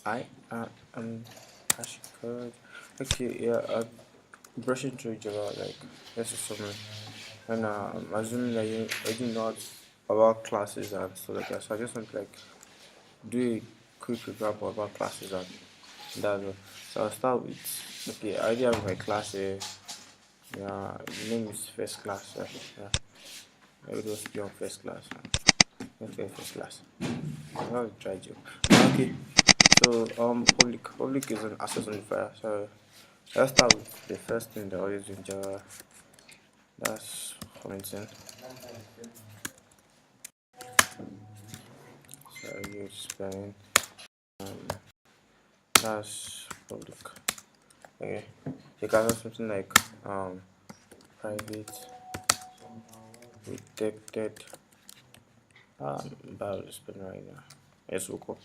I am HashCode. Okay, yeah, I'm brushing through Java like this is summer, and I'm assuming that you already know about classes and stuff like that. So I just want to like do a quick recap about classes and that's all. So I'll start with okay. I already have my class here. Yeah, the name is first class. Yeah. I will just be on first class. Okay, first class. I'll try job. Okay. So public is an access unifier. So let's start with the first thing that always in Java. That's commenting. So you explain. Um, that's public. Okay. You can have something like private protected. About to spin right now. Yes, we'll go.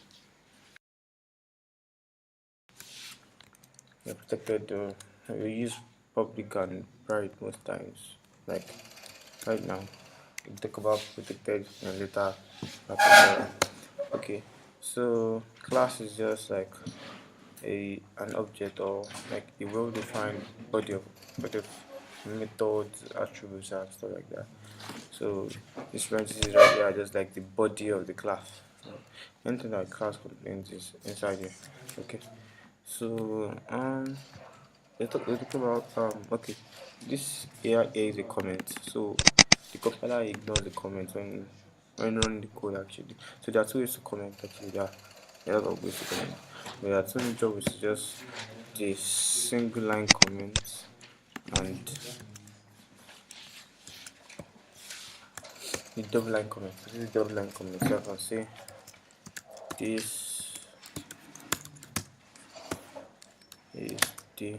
Yeah, protected. We use public and private most times. Like right now, we talk about protected and later. Okay, so class is just like an object or like a well-defined body of methods, attributes, and stuff like that. So these parentheses right here are just like the body of the class. Anything that class contains is inside here. Okay. So let's talk about okay. This here is a comment. So the compiler ignores the comment when running the code actually. So there are two ways to comment actually. There are a lot of ways to comment. But there are two major ways to just the single line comments and the double line comment. This is double line comment. So I can say this is the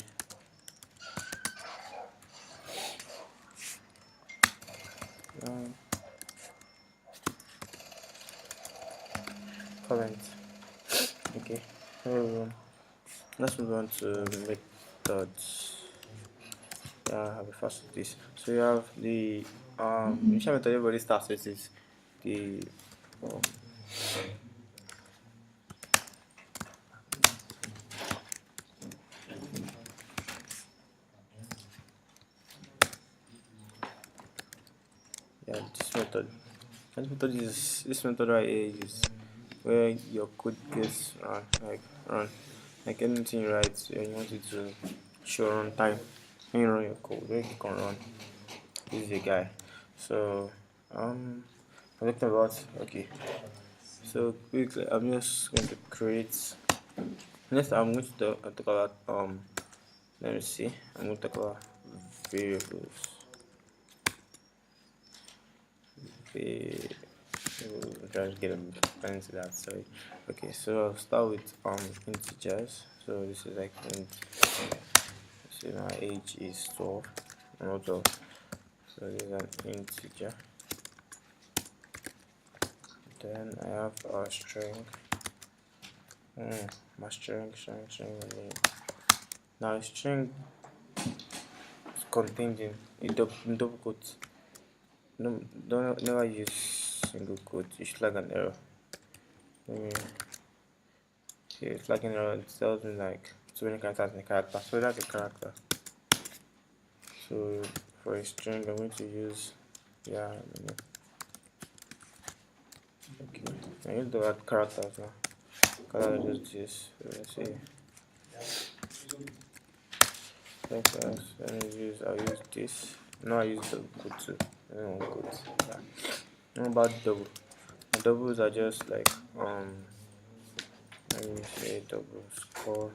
comment. Okay. So let's move on to methods. I'll be fast with this. So you have the initial method everybody starts with is the um, yeah, this method. This method right here is where your code gets run like anything you write and you want it to show run time when you run your code. When you click on run, this is the guy. So I'm talking about okay. So quickly, I'm just going to create. Next, I'm going to talk about let me see. I'm going to talk about variables. I'm trying to get into that. Sorry. Okay, so I'll start with integers. So this is like int. So my age is 12. Not 12. So this is an integer. Then I have a string. My string. Now string is contained in double quotes. No, don't never use single quote. You should flag an error. Okay, flag an error. It tells me like too many characters in a character. So that's a character. So for a string, I'm going to use okay. I use the word characters now. Characters is this. Let's see. I'll use this. No, I use double quote too. I don't want quotes. Yeah. What about double? Doubles are just like let me say double score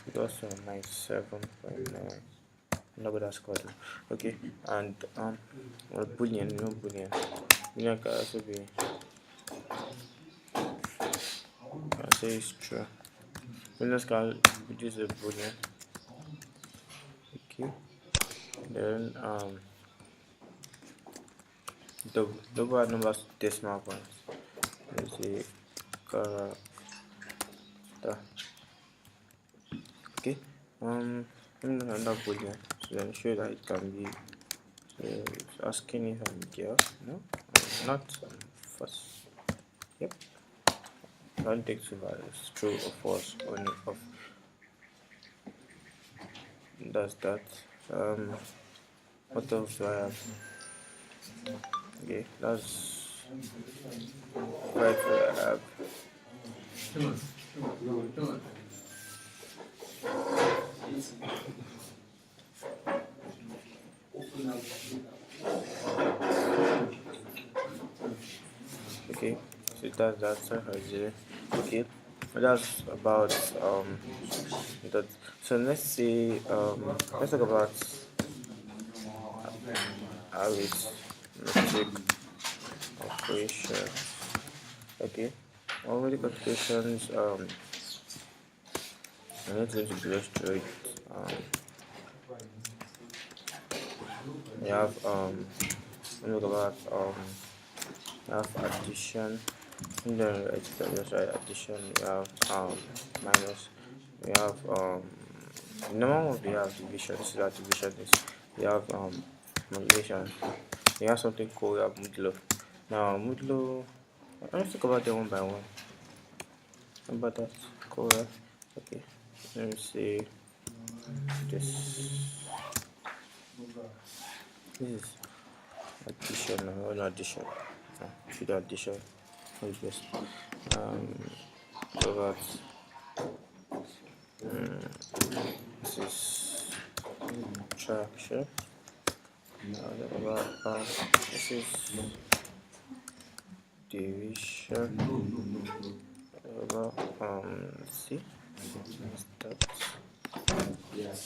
equals to 97.9. I'm not good at score though. Okay, and or boolean, no boolean. Boolean can also be can say it's true. Booleans can produce a boolean. Okay, then double add numbers to decimal points. Let's say character. Okay, let me know another boolean so then show that it can be. So it's asking if I'm girl. No, I'm not. First, yep. Don't take two values, true or false, only of. That's that. What else do I have? Okay, that's right where I have. Okay, so that's that right there. Okay, that's about that. So let's see, let's talk about arithmetic operations. Okay, already calculations. I'm not going to go straight. We have let me talk about we have addition. And then just write addition. We have minus. We have the normal one we have division. This is how division is. We have multiplication. We have something called modulo. Now modulo, let's talk about them one by one. How about that? Correct. Okay. Let me see this. This is addition or not addition. Should addition. What's best? So that this is subtraction. This is division. Let's see. Start. Yes.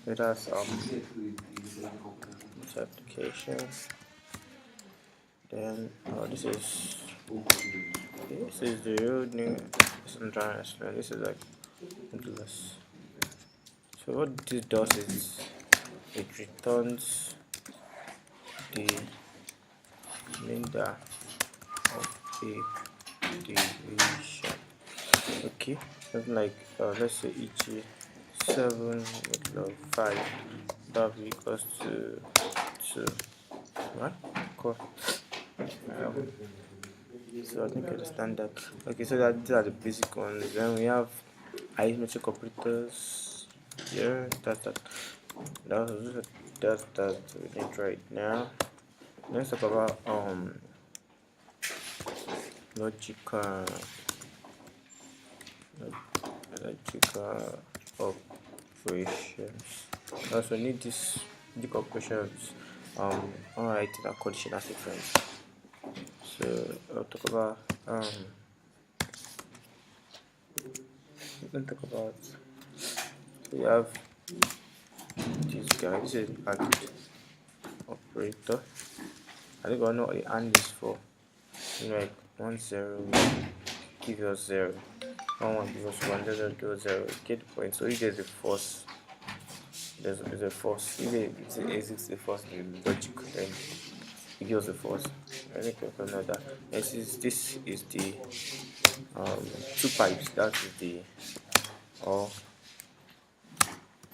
It has multiplication. Then this is the real new. I'm trying to explain. This is like modulus. So what this does is it returns the remainder of a division. Okay, something like let's say e.g. 7 modulo 5 that will equals to 2. Right? Cool. So I think you understand that. Okay, so these are the basic ones. Then we have arithmetic operators. Yeah, that's that we need right now. Let's talk about logical operations. Also need this deep operations alright in a conditional sequence. So I'll talk about we have this guy. This is an operator. I think I know what the and is for. Like 1 0 give us 0, 1 1 give us 1, 0 give us 0. Get the point. So if there's a force, there's a force. If it exists a force in the logic, then it gives a force. I think I know that. This is the 2 pipes. That is the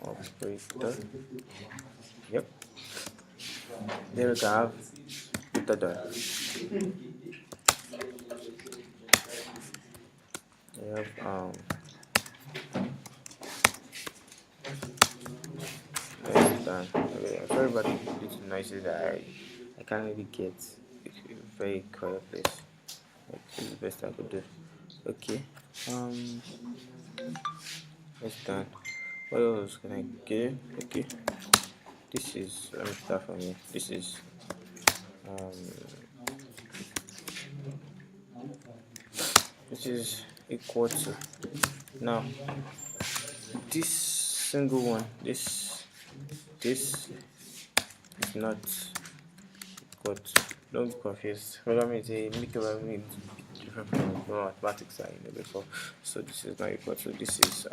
operator. Yep. There we can have beta done. We have done. Okay, sorry about the little noises that I can't really get a very quiet place. Like, this is the best I could do. Okay. That's done. What else can I get? Okay. This is let me start from here. This is equal to, now this single one, this is not equal to, don't be confused. Programming is a microprogramming different from mathematics I know before. So this is not equal to, this is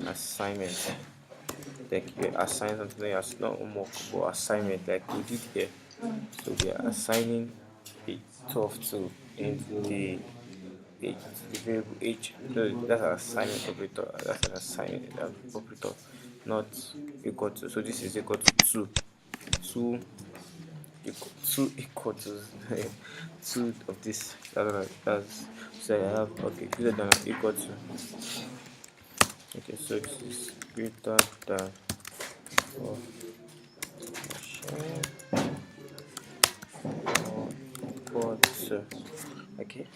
assignment. Like you assign something as not homework but assignment like we did here. So we are assigning a 12 to the variable h. So that's an assignment operator. That's an assignment operator. not equal to, so this is equal to 2 equal to 2 of this. I don't know, that's, so I have, okay, greater than or equal to, okay, so this is greater than or equal to, okay,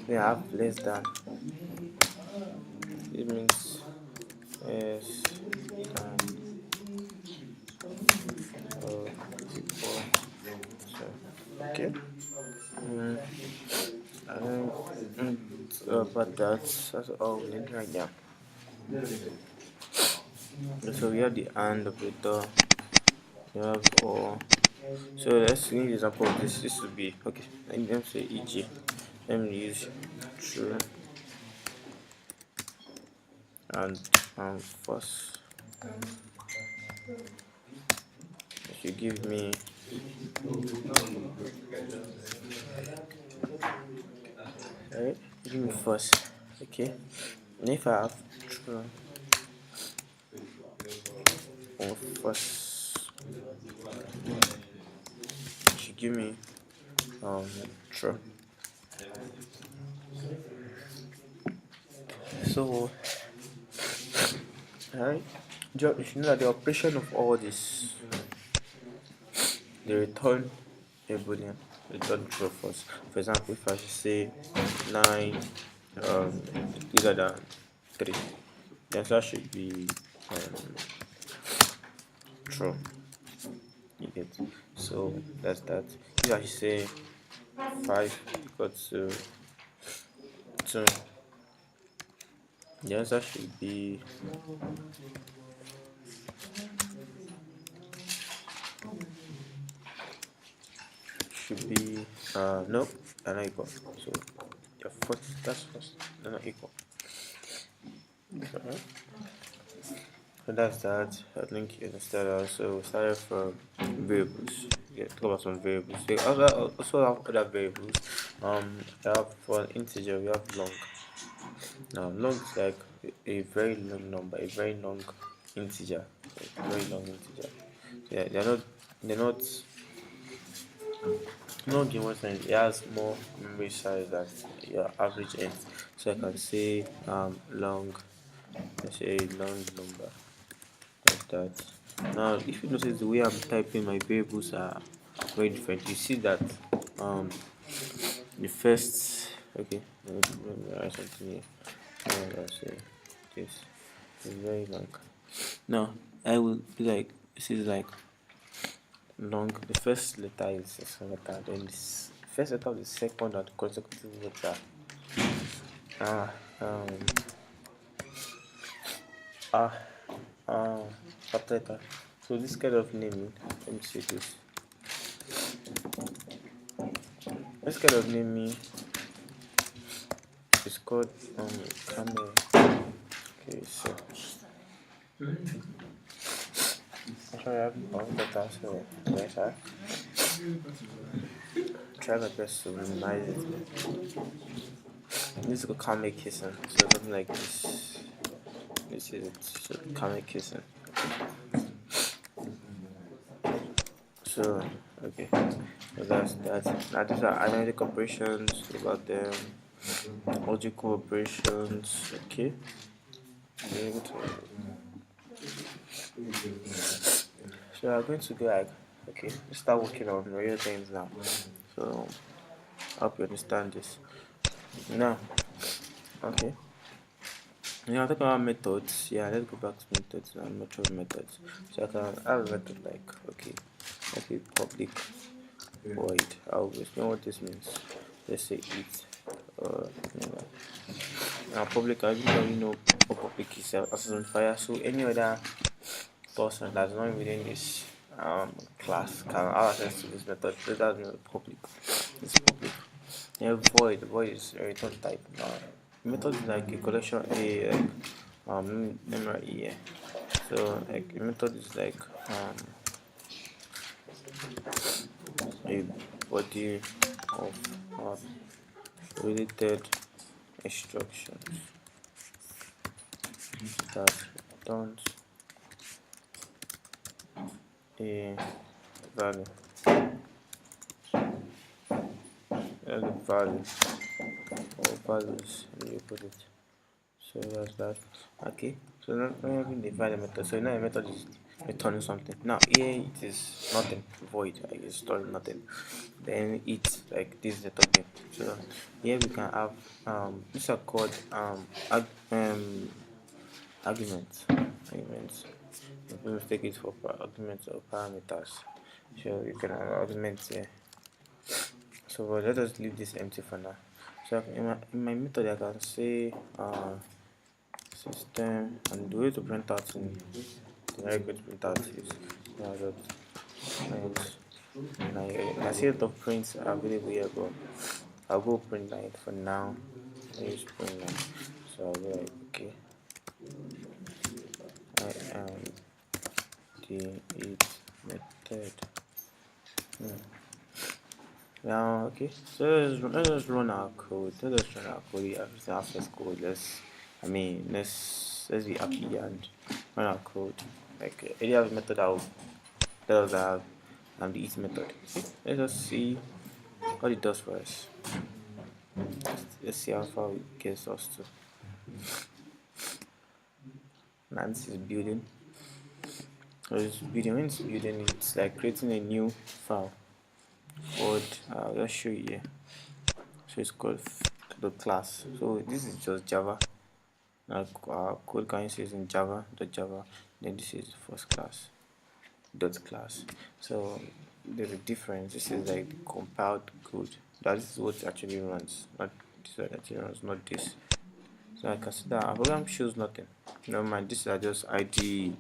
then I have less than, it means less than or equal to, okay. But that's all we need right now. So we have the AND operator, we have or. So let's need an example of this. This would be, okay, let me say e.g. let me use true and false. If you give me alright, give me false, okay, and if I have true or false, you should give me true. So alright, you should know that the operation of all this, they return a boolean, return true or false. For example, if I should say 9 bigger than 3, the answer should be true. You get, so that's that. If I should say 5 equal to 2, the answer should be no, they're not equal. So your first, that's first, they're not equal. So that's that. I think you understand that. So we started from variables. Yeah, talk about some variables. We also have other variables. We have for an integer, we have long. Now long is like a very long number, a very long integer, a very long integer. So yeah, they're not the one thing. It has more memory size than your average int. So I can say long. Let's say a long number like that. Now, if you notice the way I'm typing, my variables are very different. You see that the first, okay, let me write something here. Let's say this is very long. Now I will be like, this is like long. The first letter is the second letter, then the first letter of the second and consecutive letter. Capital letter. So this kind of naming, let me see this. This kind of naming is called camel. Okay, so actually I have all data, so yes, I try my best to minimize it. This is called camel kissing, so something like this. This is it, so camel kissing. So okay, so that's that. Now these are analytic operations, about them, logical operations. Okay, so I'm going to go like, okay, let's start working on real things now. So I hope you understand this. Now, okay. Now talk about methods. Yeah, let's go back to methods and methods. So I can have a method like, okay, public void. I'll explain what this means. Let's say it. Now public, I don't know what public is as an identifier. So any other person that's not within this class can have access to this method. So that's not public. It's public. Yeah, void is a return type. Method is like a collection, memory here. So like a method is like a body of related instructions that returns a value. That's the value or values you put it. So that's that. Okay. So now we have the method. So now the method is returning something. Now here it is nothing, void. Like it's storing nothing. Then it's like this is the token. So here we can have these are called arguments. Arguments. If we take it for arguments or parameters. So you can have arguments here. So let us leave this empty for now. So in my method I can say system, and the way to print out in the right way to print out is dot print. And I see a lot of prints are available here, but I'll go print line for now. I use print line, so I'll be like okay. I am the it method. Now okay, so let us run our code. Let us run our code. We have to access code. Let's be happy and run our code. Like any other method that will tell us that the it method. Okay, let us see what it does for us. Let's see how far it gets us to. Now this is building. So it's building. When it's building, it's like creating a new file. But I'll just show you here. So it's called the class. So this is just Java. Now our code can use in Java, .Java. Then this is first class, .class. So there's a difference. This is like the compiled code. That is what actually runs. Not this one actually runs, not this. So I can see that our program shows nothing. Never mind. These are just ID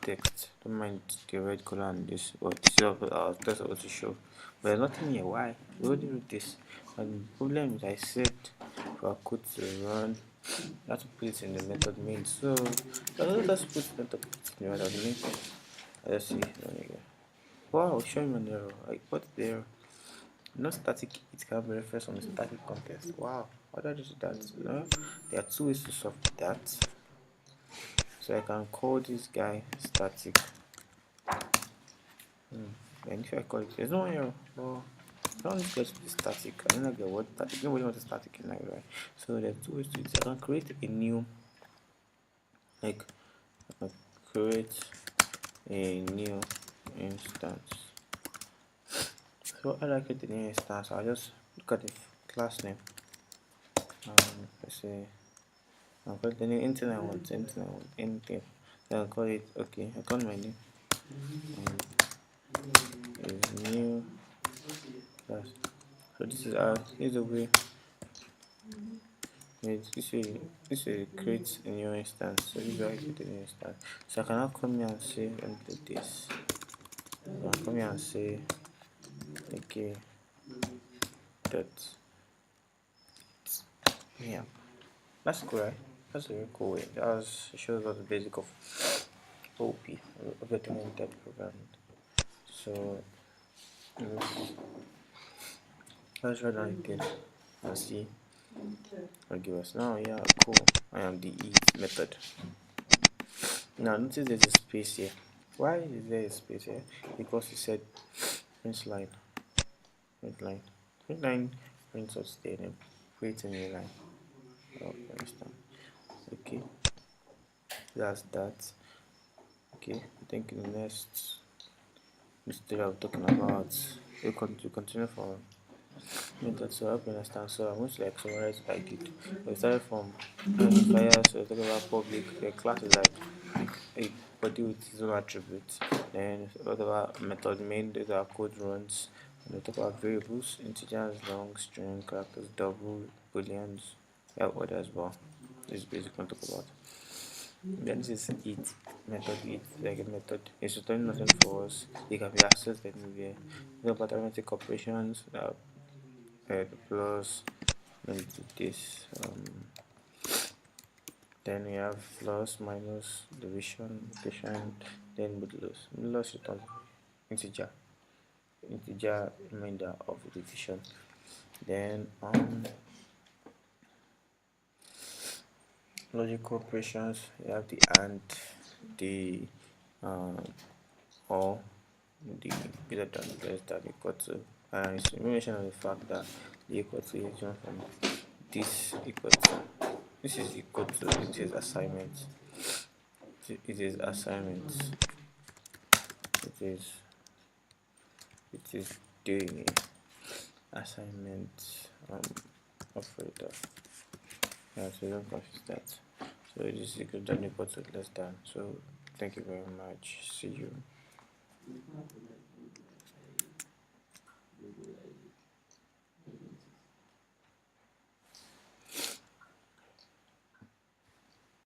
text. Don't mind the red color and this. But this is our text about to show. But there's nothing here. Why? We already wrote this. And the problem is I said for our code to run, you have to put it in the method main. So let us put the method in the method main. Let's see. Wow, show me an error. Like what's the error? Not static, it can be referenced on the static context. Wow, how do I do that? No, there are two ways to solve that. So I can call this guy static. And if I call it, there's no error. Well, I don't get to be static. I don't get what static. Nobody wants a static in like right. So there's two ways to do it. I can create a new, like, I can create a new instance. So I like it the new instance. I'll just look at the class name. Let's say I'll call it anything I want, anything. So I'll call it okay. I call my name is new class. So this is a way. This will create a new instance. So this is how I create a new instance. So I can now come here and say and do this. I can come here and say okay dot yeah. That's cool, right? That's a very cool way. That shows us the basic of OP, object-oriented programming. So let's write down again and see what give us. Now, yeah, cool. I am the it method. Now notice there's a space here. Why is there a space here? Because it said print line, print line prints us there and create a new line. Oh, for instance. Okay, that's that. Okay, I think in the next instead of talking about we continue from method. So I hope you understand. So I'm going to like summarize what I did. We started from identifiers, so we talk about public. The class is like a body with its own attributes. Then what about method main, these are code runs. And we talk about variables, integers, long, string, characters, double, booleans. We have others as well. This is basically what we talk about. Then this is it method. It like a method. It's returning nothing for us. It can be accessed anywhere. We talk about arithmetic operations. Plus, let me do this. Then we have plus, minus, division, multiplication, then modulus. Modulus returns integer remainder of the division. Then logical operations, you have the and, the or the greater than less than equal to. And it's mention of the fact that the equal to is different from this equal to. This is equal to, it is assignment. It is assignment. It is the assignment operator. Yeah, so you don't confuse that. So it is equal than equal to less than. So thank you very much. See you.